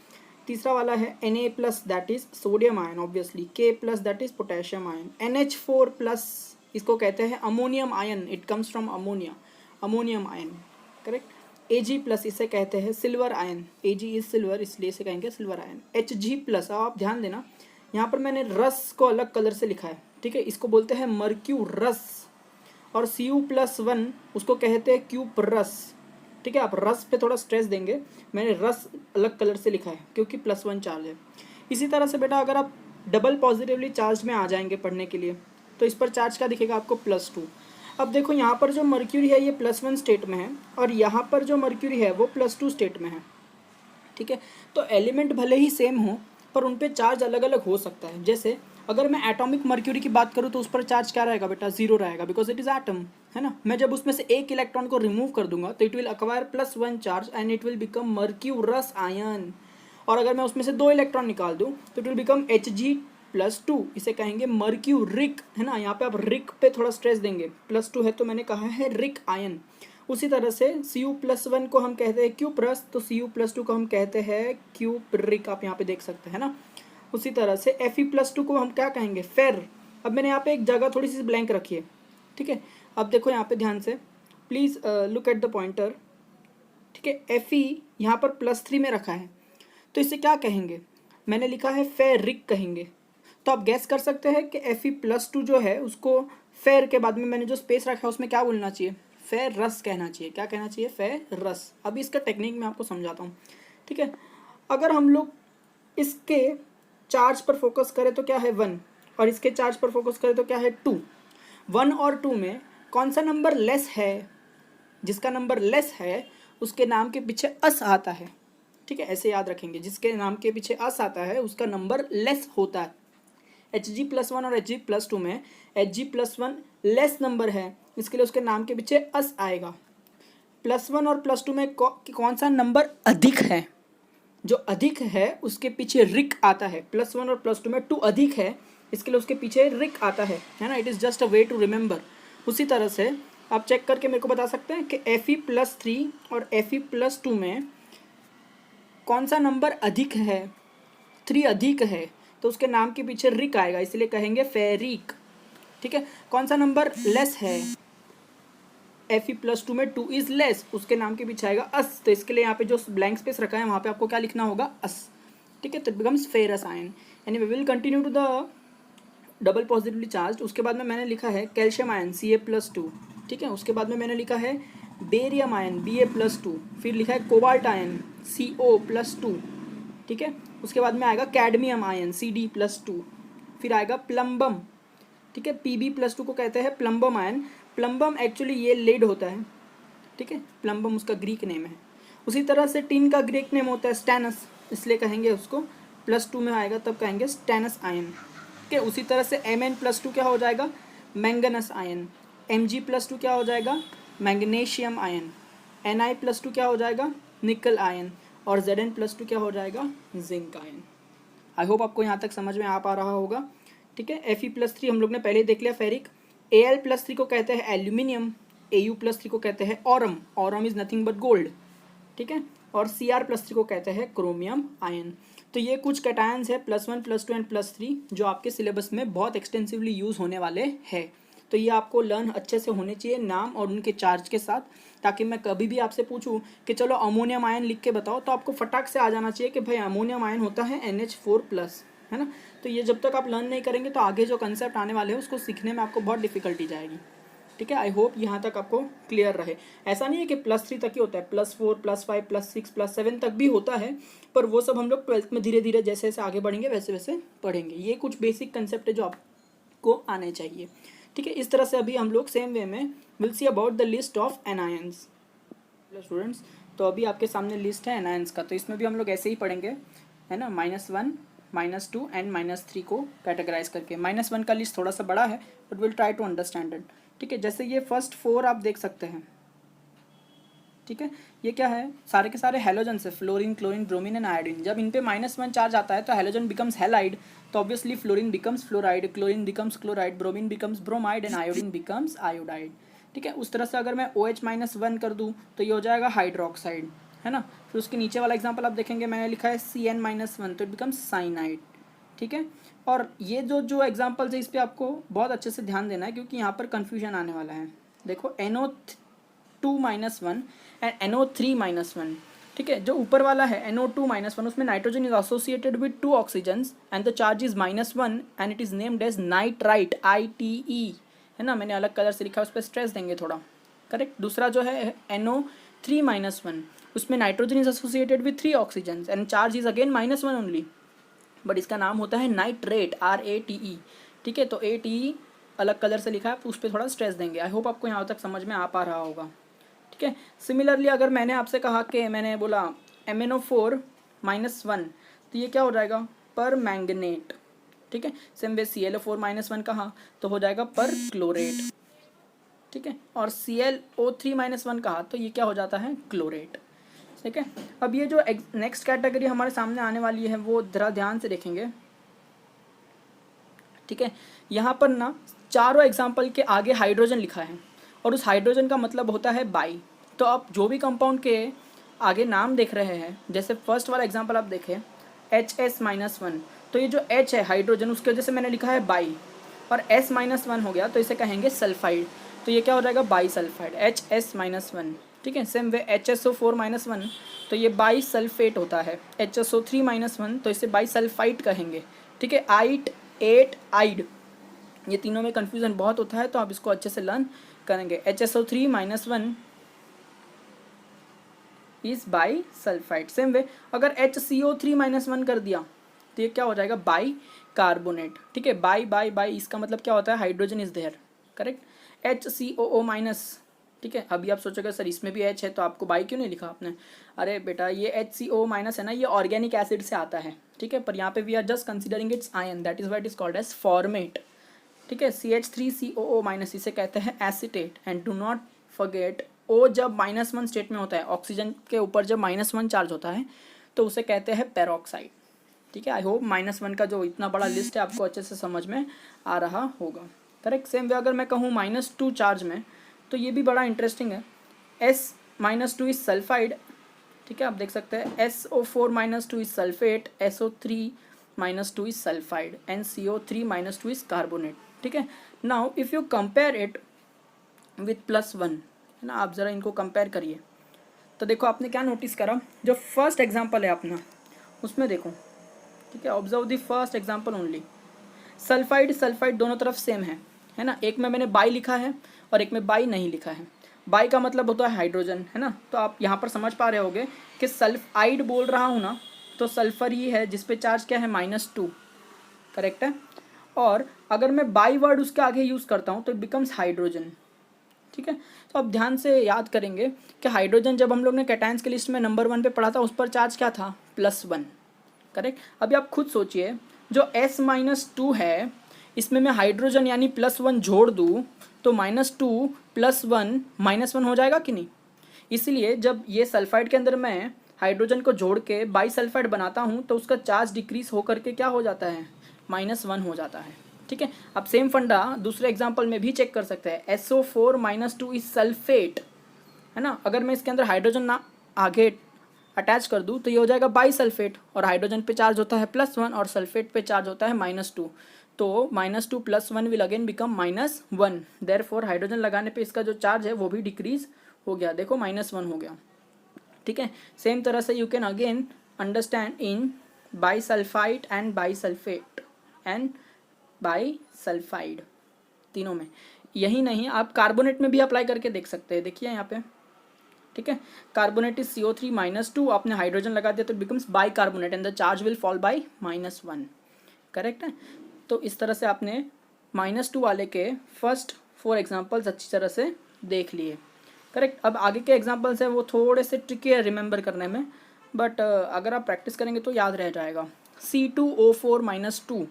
A: तीसरा वाला है Na+, that is sodium ion obviously. K+, that is potassium ion. NH4+, इसको कहते हैं ammonium ion, it comes from ammonia, ammonium ion, correct. Ag+, इसे कहते हैं silver ion, Ag is silver, इसलिए इसे कहेंगे सिल्वर आयन। Hg+, आप ध्यान देना, यहाँ पर मैंने रस को अलग कलर से लिखा है। ठीक है, इसको बोलते हैं मर्क्यूरस। और Cu+1 उसको कहते हैं क्यूपरस। ठीक है, आप रस पे थोड़ा स्ट्रेस देंगे, मैंने रस अलग कलर से लिखा है क्योंकि +1 चार्ज है। इसी तरह से बेटा अगर आप डबल पॉजिटिवली चार्ज में आ जाएंगे पढ़ने के लिए, तो इस पर चार्ज क्या दिखेगा आपको, +2। अब देखो यहाँ पर जो मर्क्यूरी है ये +1 स्टेट में है और यहाँ पर जो मर्क्यूरी है वो +2 स्टेट में है। ठीक है, तो एलिमेंट भले ही सेम हो पर उन पे चार्ज अलग अलग हो सकता है। जैसे अगर मैं एटॉमिक मर्क्यूरी की बात करूँ तो उस पर चार्ज क्या रहेगा बेटा, 0 रहेगा, बिकॉज इट इज एटम, है ना। मैं जब उसमें से एक इलेक्ट्रॉन को रिमूव कर दूंगा तो it will acquire +1 charge and it will become mercurous ion. और अगर मैं उसमें से 2 इलेक्ट्रॉन निकाल दूं तो इट विल बिकम Hg+2, इसे कहेंगे मर्क्यूरिक, है ना। यहाँ पे आप रिक पे थोड़ा स्ट्रेस देंगे, +2 है तो मैंने कहा है रिक आयन। उसी तरह से Cu+1 को हम कहते हैं क्यूप्रस, तो Cu+2 को हम कहते हैं क्यूपरिक, आप यहाँ पे देख सकते हैं ना। उसी तरह से Fe+2 को हम क्या कहेंगे, फेर। अब मैंने यहाँ पे एक जगह थोड़ी सी ब्लैंक रखी है। ठीक है, अब देखो यहाँ पे ध्यान से, please look at the pointer. ठीक है, Fe यहाँ पर +3 में रखा है, तो इसे क्या कहेंगे, मैंने लिखा है फेरिक कहेंगे। तो आप गैस कर सकते हैं कि Fe+2 जो है उसको फेर के बाद में मैंने जो स्पेस रखा है उसमें क्या बोलना चाहिए, फेरस कहना चाहिए। क्या कहना चाहिए, फेरस। अभी इसका टेक्निक मैं आपको समझाता हूँ। ठीक है, अगर हम लोग इसके चार्ज पर फोकस करें तो क्या है 1, और इसके चार्ज पर फोकस करें तो क्या है 2। 1 और 2 में कौन सा नंबर लेस है, जिसका नंबर लेस है उसके नाम के पीछे अस आता है। ठीक है, ऐसे याद रखेंगे, जिसके नाम के पीछे अस आता है उसका नंबर लेस होता है। Hg+1 और Hg+2 में Hg+1 लेस नंबर है, इसके लिए उसके नाम के पीछे अस आएगा। +1 और +2 में कौन सा नंबर अधिक है, जो अधिक है उसके पीछे रिक आता है। +1 और +2 में 2 अधिक है, इसके लिए उसके पीछे रिक आता है ना। It is just a way to remember. उसी तरह से आप चेक करके मेरे को बता सकते हैं कि Fe+3 और Fe+2 में कौन सा नंबर अधिक है। 3 अधिक है तो उसके नाम के पीछे रिक आएगा, इसलिए कहेंगे फेरिक। ठीक है। कौन सा नंबर लेस है, Fe+2 में 2 इज लेस, उसके नाम के पीछे आएगा अस। तो इसके लिए यहाँ पे जो ब्लैंक स्पेस रखा है वहाँ पे आपको क्या लिखना होगा, अस। ठीक है, तो it becomes ferrous ion. And we will continue to the double positively charge. उसके बाद में मैंने लिखा है कैल्शियम आयन Ca+2। ठीक है, उसके बाद में मैंने लिखा है बेरियम आयन Ba+2, फिर लिखा है कोबाल्ट आयन CO+2। ठीक है, उसके बाद में आएगा कैडमियम आयन Cd+2, फिर आएगा प्लम्बम। ठीक है, Pb+2 को कहते हैं प्लम्बम आयन। प्लम्बम एक्चुअली ये लेड होता है। ठीक है, प्लम्बम उसका ग्रीक नेम है। उसी तरह से टिन का ग्रीक नेम होता है स्टैनस, इसलिए कहेंगे उसको +2 में आएगा तब कहेंगे स्टैनस आयन। ठीक है, उसी तरह से Mn+2 क्या हो जाएगा, मैंगनस आयन। Mg+2 क्या हो जाएगा, मैग्नीशियम आयन। Ni+2 क्या हो जाएगा, निकल आयन। और Zn+2 क्या हो जाएगा, जिंक आयन। आई होप आपको यहाँ तक समझ में आ पा रहा होगा। ठीक है, Fe+3 हम लोग ने पहले देख लिया फेरिक। Al+3 को कहते हैं एल्यूमिनियम, Au+3 को कहते हैं Aurum, Aurum is nothing but gold. ठीक है, और Cr+3 को कहते हैं क्रोमियम आयन। तो ये कुछ कैटायंस है +1 +2 एंड +3 जो आपके सिलेबस में बहुत एक्सटेंसिवली यूज़ होने वाले हैं। तो ये आपको लर्न अच्छे से होने चाहिए नाम और उनके चार्ज के साथ, ताकि मैं कभी भी आपसे पूछूं कि चलो अमोनियम आयन लिख के बताओ तो आपको फटाक से आ जाना चाहिए कि भाई अमोनियम आयन होता है NH4+, है ना। तो ये जब तक आप लर्न नहीं करेंगे तो आगे जो कंसेप्ट आने वाले हैं उसको सीखने में आपको बहुत डिफिकल्टी जाएगी। ठीक है, आई होप यहाँ तक आपको क्लियर रहे। ऐसा नहीं है कि +3 तक ही होता है, +4 +5 +6 +7 तक भी होता है, पर वो सब हम लोग 12th में धीरे धीरे जैसे जैसे आगे बढ़ेंगे वैसे वैसे पढ़ेंगे। ये कुछ बेसिक कंसेप्ट है जो आपको आने चाहिए। ठीक है, इस तरह से अभी हम लोग सेम वे में will see about the list of anions. Students, तो अभी आपके सामने लिस्ट है एनायंस का, तो इसमें भी हम लोग ऐसे ही पढ़ेंगे, है ना। -1 -2 एंड -3 को कैटेगराइज करके। -1 का लिस्ट थोड़ा सा बड़ा है but will try to understand it. ठीक है, जैसे ये फर्स्ट 4 आप देख सकते हैं। ठीक है, ये क्या है, सारे के सारे हेलोजन है, fluorine, chlorine, bromine and iodine. जब इन पे -1 चार्ज आता है तो हेलोजन बिकम्स हेलाइड, तो obviously fluorine becomes fluoride, chlorine becomes chloride, bromine becomes bromide and iodine becomes iodide. ठीक है, उस तरह से अगर मैं OH-1 कर दूँ तो ये हो जाएगा हाइड्रोक्साइड, है ना। फिर उसके नीचे वाला एग्जाम्पल आप देखेंगे, मैंने लिखा है CN-1 तो इट बिकम्स साइनाइड। ठीक है, और ये जो एग्जाम्पल्स है इस पर आपको बहुत अच्छे से ध्यान देना है क्योंकि यहाँ पर कन्फ्यूजन आने वाला है। देखो NO2-1 एंड NO3-1। ठीक है, जो ऊपर वाला है NO2-1 उसमें nitrogen is associated with 2 oxygens and the charge is -1 and it is named as nitrite, ITE, है ना। मैंने अलग कलर से लिखा है, उस पर स्ट्रेस देंगे थोड़ा, करेक्ट। दूसरा जो है NO3-1 उसमें nitrogen is associated with 3 oxygens and charge is again -1 only, but इसका नाम होता है नाइट्रेट, RATE। ठीक है, तो ATE अलग कलर से लिखा है, उस पर थोड़ा स्ट्रेस देंगे। आई होप आपको यहाँ तक समझ में आ पा रहा होगा। ठीक है, सिमिलरली अगर मैंने आपसे कहा कि मैंने बोला MnO4-1 तो ये क्या हो जाएगा, पर मैंगनेट। ठीक है, सेम वे ClO4-1 कहा तो हो जाएगा पर क्लोरेट। ठीक है, और ClO3-1 कहा तो ये क्या हो जाता है, क्लोरेट। ठीक है, अब ये जो नेक्स्ट कैटेगरी हमारे सामने आने वाली है वो जरा ध्यान से देखेंगे। ठीक है, यहाँ पर ना चारों एग्जाम्पल के आगे हाइड्रोजन लिखा है और उस हाइड्रोजन का मतलब होता है बाई। तो आप जो भी कंपाउंड के आगे नाम देख रहे हैं, जैसे फर्स्ट वाला एग्जांपल आप देखें HS-1, तो ये जो H है हाइड्रोजन उसके वजह से मैंने लिखा है बाई, और S-1 हो गया तो इसे कहेंगे सल्फाइड, तो ये क्या हो जाएगा, बाई सल्फाइड, HS-1। ठीक है, सेम वे HSO4-1 तो ये बाई सल्फेट होता है, HSO3-1 तो इसे बाई सल्फाइड कहेंगे। ठीक है, आइट, एट, आइड, ये तीनों में कन्फ्यूजन बहुत होता है तो आप इसको अच्छे से लर्न करेंगे। HSO3-1 is by sulphide. Same way अगर HCO3-1 कर दिया तो ये क्या हो जाएगा, बाई कार्बोनेट। ठीक है, बाई बाई बाई इसका मतलब क्या होता है, hydrogen is there, correct. HCOO-, ठीक है। अभी आप सोचोगे सर इसमें भी H है तो आपको बाई क्यों नहीं लिखा आपने? अरे बेटा ये HCO माइनस है ना, ये ऑर्गेनिक एसिड से आता है, ठीक है, पर यहाँ पे we are just considering its ion, that is why it is called as formate, ठीक है। CH3COO माइनस इसे कहते हैं acetate. And do not forget O जब -1 स्टेट में होता है, ऑक्सीजन के ऊपर जब -1 चार्ज होता है तो उसे कहते हैं पेरोक्साइड, ठीक है। आई होप -1 का जो इतना बड़ा लिस्ट है आपको अच्छे से समझ में आ रहा होगा, करेक्ट। सेम वे अगर मैं कहूँ -2 चार्ज में, तो ये भी बड़ा इंटरेस्टिंग है। S-2 इज सल्फाइड, ठीक है, आप देख सकते हैं SO4-2 is sulphate, SO3-2 is sulphide, and CO3-2 is carbonate, ठीक है। Now if you compare it with +1, है ना, आप ज़रा इनको कंपेयर करिए तो देखो आपने क्या नोटिस करा, जो फर्स्ट एग्जाम्पल है अपना उसमें देखो, ठीक है, observe the first example only. Sulphide दोनों तरफ सेम है ना, एक में मैंने बाई लिखा है और एक में बाई नहीं लिखा है। बाई का मतलब होता है हाइड्रोजन, है ना, तो आप यहाँ पर समझ पा रहे होगे कि सल्फाइड बोल रहा हूँ ना, तो सल्फर ही है जिस पे चार्ज क्या है -2, करेक्ट है। और अगर मैं बाई वर्ड उसके आगे यूज़ करता हूँ तो इट बिकम्स हाइड्रोजन, ठीक है। तो आप ध्यान से याद करेंगे कि हाइड्रोजन जब हम लोग ने कैटायंस की लिस्ट में नंबर 1 पे पढ़ा था, उस पर चार्ज क्या था, +1, करेक्ट। अभी आप खुद सोचिए, जो S-2 है इसमें मैं हाइड्रोजन यानी +1 जोड़ दूँ तो -2 +1 -1 हो जाएगा कि नहीं। इसलिए जब ये सल्फाइड के अंदर मैं हाइड्रोजन को जोड़ के बाई सल्फाइड बनाता हूँ तो उसका चार्ज डिक्रीज होकर के क्या हो जाता है, -1 हो जाता है, ठीक है। अब सेम फंडा दूसरे एग्जाम्पल में भी चेक कर सकते हैं। SO4-2 इज सल्फेट, है ना, अगर मैं इसके अंदर हाइड्रोजन ना आगे अटैच कर दूँ तो ये हो जाएगा बाई सल्फेट, और हाइड्रोजन पे चार्ज होता है +1 और सल्फेट पे चार्ज होता है -2, तो -2 +1 will again become -1, therefore hydrogen लगाने पे इसका जो चार्ज है वो भी डिक्रीज हो गया, देखो -1 हो गया, ठीक है। सेम तरह से you can again understand in bisulphide and bisulphate and bisulphide, तीनों में। यही नहीं, आप कार्बोनेट में भी अप्लाई करके देख सकते हैं, देखिए यहाँ पे, ठीक है। कार्बोनेट इज CO3-2, आपने हाइड्रोजन लगा दिया तो becomes by carbonate and the charge will fall by -1, correct है। तो इस तरह से आपने -2 वाले के फर्स्ट 4 एग्जाम्पल्स अच्छी तरह से देख लिए, करेक्ट। अब आगे के एग्जाम्पल्स हैं वो थोड़े से ट्रिकी है रिमेंबर करने में, बट अगर आप प्रैक्टिस करेंगे तो याद रह जाएगा। C2O4-2,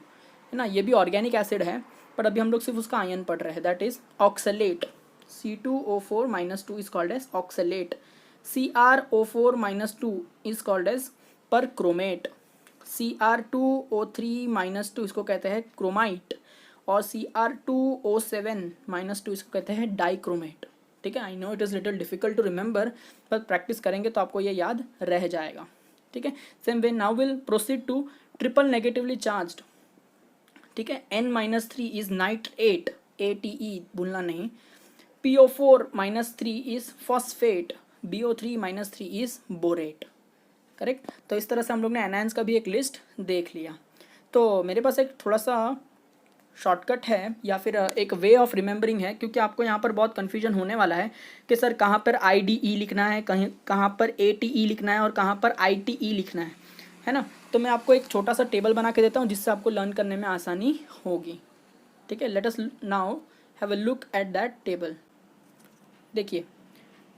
A: है ना, ये भी ऑर्गेनिक एसिड है, पर अभी हम लोग सिर्फ उसका आयन पढ़ रहे हैं, that is oxalate. C2O4-2 is called as oxalate. CrO4-2 is called as परक्रोमेट। Cr2O3-2 इसको कहते हैं क्रोमाइट, और Cr2O7-2 इसको कहते हैं डाइक्रोमेट, ठीक है। I know it is little difficult to remember, पर प्रैक्टिस करेंगे तो आपको ये याद रह जाएगा, ठीक है। Same way now will proceed to triple negatively charged, ठीक है। N-3 इज नाइट्रेट, ATE भूलना नहीं। PO4-3 is phosphate, BO3-3 is borate, correct. तो इस तरह से हम लोग ने एनायंस का भी एक लिस्ट देख लिया। तो मेरे पास एक थोड़ा सा शॉर्टकट है या फिर एक वे ऑफ रिमेंबरिंग है, क्योंकि आपको यहाँ पर बहुत कन्फ्यूजन होने वाला है कि सर कहाँ पर IDE लिखना है, कहाँ पर ATE लिखना है और कहाँ पर ITE लिखना है ना। तो मैं आपको एक छोटा सा टेबल बना के देता हूँ जिससे आपको लर्न करने में आसानी होगी, ठीक है। Let us now have a look at that table. देखिए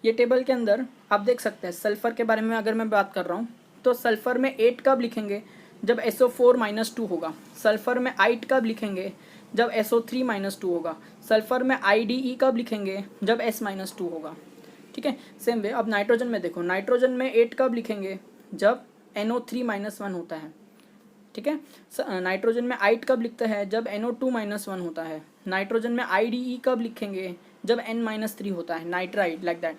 A: ये टेबल के अंदर आप देख सकते हैं सल्फ़र के बारे में अगर मैं बात कर रहा हूँ तो सल्फ़र में 8 कब लिखेंगे, जब SO4-2 होगा। सल्फ़र में 8 कब लिखेंगे, जब SO3-2 होगा। सल्फ़र में IDE कब लिखेंगे, जब S-2 होगा, ठीक है। सेम वे अब नाइट्रोजन में देखो, नाइट्रोजन में 8 कब लिखेंगे, जब NO3-1 होता है, ठीक है। नाइट्रोजन में 8 कब लिखते हैं, जब NO2-1 होता है। नाइट्रोजन में IDE कब लिखेंगे, जब N-3 होता है, नाइट्राइड, लाइक दैट,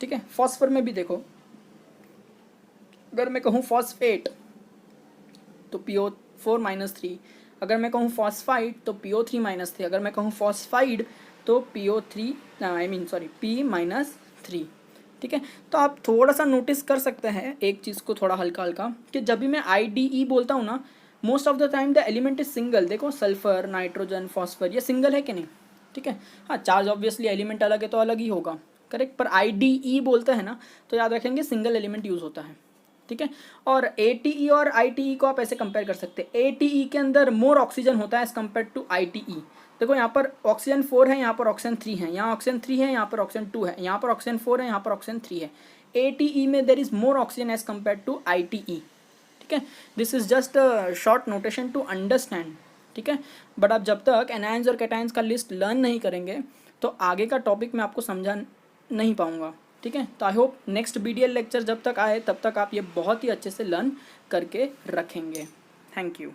A: ठीक है। फॉस्फर में भी देखो, अगर मैं कहूँ फॉस्फेट तो PO4-3, अगर मैं कहूँ फॉस्फाइड तो PO3-3, अगर मैं कहूँ फॉस्फाइड तो P-3, ठीक है। तो आप थोड़ा सा नोटिस कर सकते हैं एक चीज़ को थोड़ा हल्का हल्का, कि जब भी मैं IDE बोलता हूँ ना, most of the time the element is single. देखो सल्फर, नाइट्रोजन, फॉस्फर, ये सिंगल है कि नहीं, ठीक है। हाँ, चार्ज ऑब्वियसली एलिमेंट अलग है तो अलग ही होगा, करेक्ट, पर IDE बोलते हैं ना तो याद रखेंगे सिंगल एलिमेंट यूज़ होता है, ठीक है। और ATE और ITE को आप ऐसे कंपेयर कर सकते हैं। ATE के अंदर मोर ऑक्सीजन होता है एज कम्पेयर टू ITE, देखो यहाँ पर ऑक्सीजन 4 है, यहाँ पर ऑक्सीजन 3 है, यहाँ ऑक्सीजन 3 है, यहाँ पर ऑक्सीजन 2 है, यहाँ पर ऑक्सीजन 4 है, यहाँ पर ऑक्सीजन 3 है। ATE में there is more oxygen as compare to ITE, ठीक है। This is just short notation to understand, ठीक है। बट आप जब तक एनायंस और कैटायंस का लिस्ट लर्न नहीं करेंगे तो आगे का टॉपिक मैं आपको समझा नहीं पाऊंगा, ठीक है। तो I hope next BDL lecture जब तक आए तब तक आप ये बहुत ही अच्छे से लर्न करके रखेंगे। Thank you.